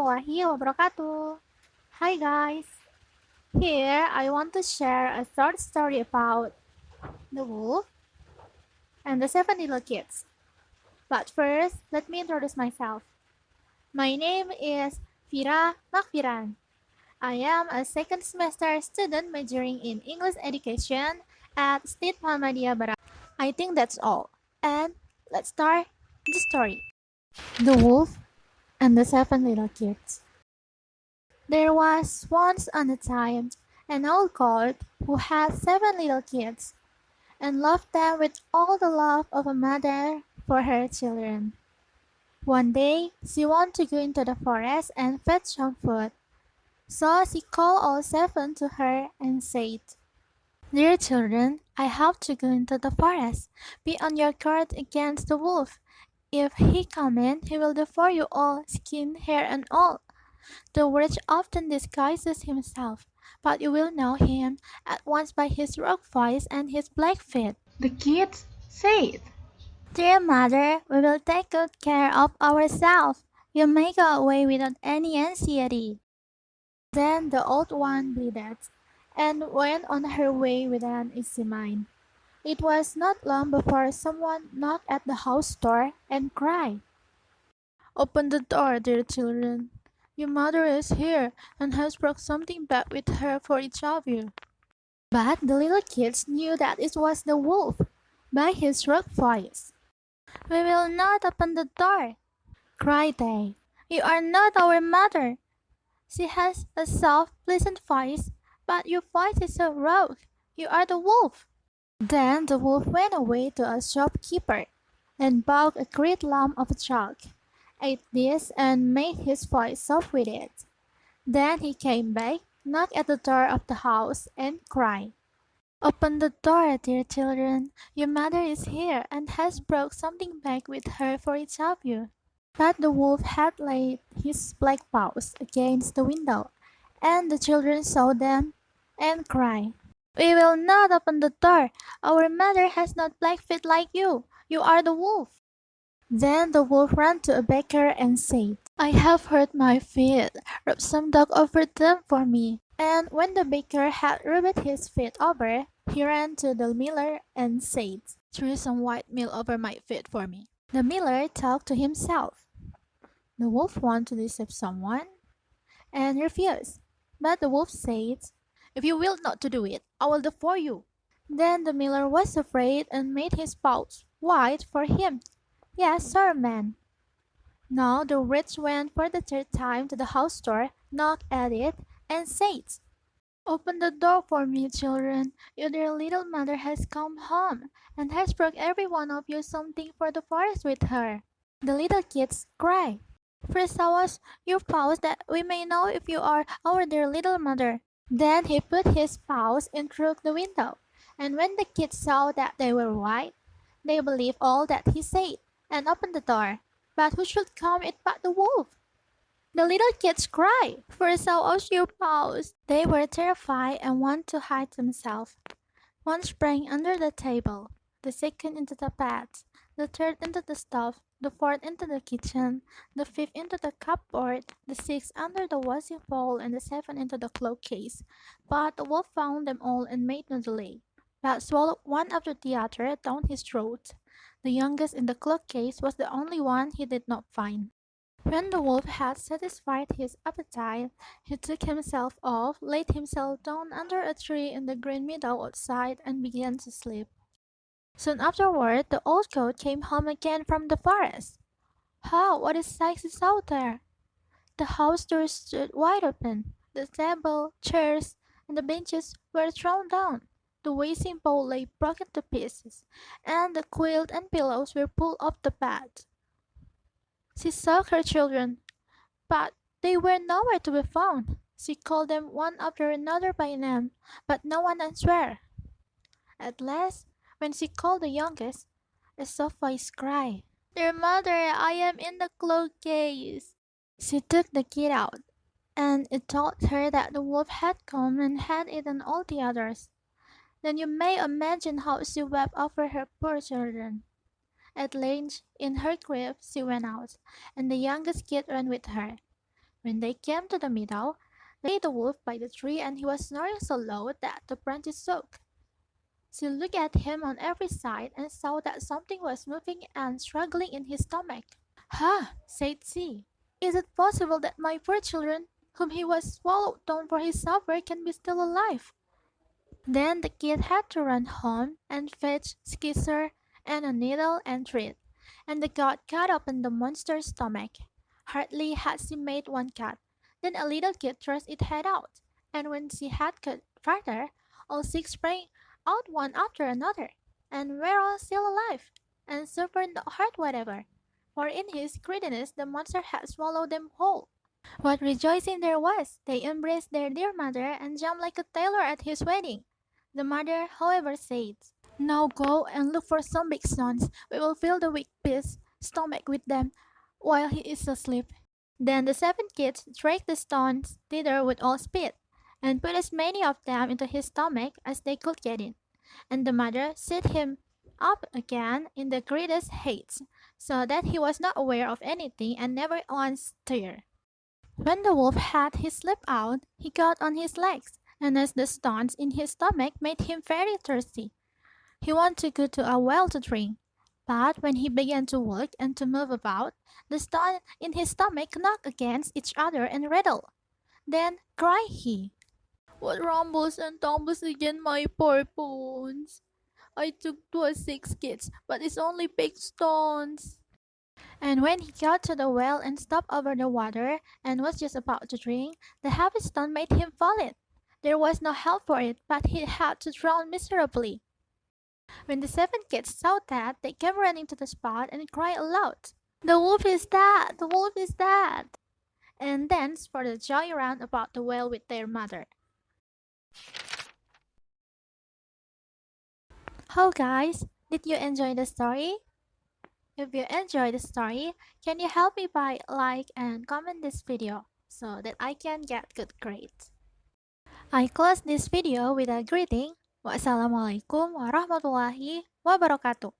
warahmatullahi wabarakatuh. Hi guys. Here I want to share a short story about the wolf and the 7 little kids. But first, let me introduce myself. My name is Fira Magfiran. I am a second semester student majoring in English education at STITMuhammadiyah Berau. I think that's all. And let's start the story. The wolf and the 7 little kids. There was once on a time an old goat who had 7 little kids, and loved them with all the love of a mother for her children. One day she wanted to go into the forest and fetch some food, so she called all 7 to her and said, "Dear children, I have to go into the forest. Be on your guard against the wolf. If he come in, he will devour you all, skin, hair, and all. The witch often disguises himself, but you will know him at once by his rough voice and his black feet." The kids said, "Dear mother, we will take good care of ourselves. You may go away without any anxiety." Then the old one bleated, and went on her way with an easy mind. It was not long before someone knocked at the house door and cried, "Open the door, dear children. Your mother is here and has brought something back with her for each of you." But the little kids knew that it was the wolf by his rough voice. "We will not open the door," cried they. "You are not our mother. She has a soft, pleasant voice, but your voice is so rough. You are the wolf." Then the wolf went away to a shopkeeper and bought a great lump of chalk, ate this, and made his voice soft with it. Then he came back, knocked at the door of the house, and cried, "Open the door, dear children. Your mother is here and has brought something back with her for each of you." But the wolf had laid his black paws against the window, and the children saw them and cried, "We will not open the door. Our mother has not black feet like you. You are the wolf." Then the wolf ran to a baker and said, "I have hurt my feet. Rub some dough over them for me." And when the baker had rubbed his feet over, he ran to the miller and said, "Threw some white meal over my feet for me." The miller thought to himself, "The wolf wants to deceive someone," and refused. But the wolf said, "If you will not to do it, I will devour you." Then the miller was afraid and made his paws white for him. "Yes, sir, man." Now the witch went for the third time to the house door, knocked at it, and said, "Open the door for me, children. Your dear little mother has come home, and has brought every one of you something for the forest with her." The little kids cried, "First show us your paws that we may know if you are our dear little mother." Then he put his paws in through the window, and when the kids saw that they were white, they believed all that he said, and opened the door. But who should come in but the wolf? The little kids cried, "First show us your paws." They were terrified and wanted to hide themselves. One sprang under the table, the second into the bed, the third into the stove, the fourth into the kitchen, the fifth into the cupboard, the sixth under the washing bowl, and the seventh into the cloak case. But the wolf found them all and made no delay, but swallowed one after the other down his throat. The youngest in the cloak case was the only one he did not find. When the wolf had satisfied his appetite, he took himself off, laid himself down under a tree in the green meadow outside, and began to sleep. Soon afterward, the old goat came home again from the forest. "How, what a sight he saw there! The house door stood wide open, the table, chairs, and the benches were thrown down, the washing bowl lay broken to pieces, and the quilt and pillows were pulled off the bed." She sought her children, but they were nowhere to be found. She called them one after another by name, but no one answered. At last, when she called the youngest, a soft voice cried, "Dear mother, I am in the cloak case." She took the kid out, and it told her that the wolf had come and had eaten all the others. Then you may imagine how she wept over her poor children. At length, in her grief, she went out, and the youngest kid ran with her. When they came to the meadow, they laid the wolf by the tree, and he was snoring so low that the branches shook. She looked at him on every side and saw that something was moving and struggling in his stomach. "Ha!" said she. "Is it possible that my poor children, whom he was swallowed down for his supper, can be still alive?" Then the kid had to run home and fetch scissors and a needle and thread, and the goat cut open the monster's stomach. Hardly had she made one cut, then a little kid thrust its head out, and when she had cut farther, all six sprang out one after another, and were all still alive, and suffered no hurt whatever, for in his greediness the monster had swallowed them whole. What rejoicing there was! They embraced their dear mother and jumped like a tailor at his wedding. The mother, however, said, "Now go and look for some big stones. We will fill the weak beast's stomach with them while he is asleep." Then the seven kids dragged the stones thither with all speed, and put as many of them into his stomach as they could get in. And the mother set him up again in the greatest haste, so that he was not aware of anything and never once stirred. When the wolf had his slip out, he got on his legs, and as the stones in his stomach made him very thirsty, he wanted to go to a well to drink. But when he began to walk and to move about, the stones in his stomach knocked against each other and rattled. Then cried he, "What rumbles and tumbles against my poor bones? I took 6 kids, but it's only big stones." And when he got to the well and stopped over the water and was just about to drink, the heavy stone made him fall in. There was no help for it, but he had to drown miserably. When the seven kids saw that, they came running to the spot and cried aloud, "The wolf is dead! The wolf is dead!" and danced for the joy round about the well with their mother. How guys, did you enjoy the story? If you enjoyed the story, can you help me by like and comment this video so that I can get good grades? I close this video with a greeting. Wassalamualaikum warahmatullahi wabarakatuh.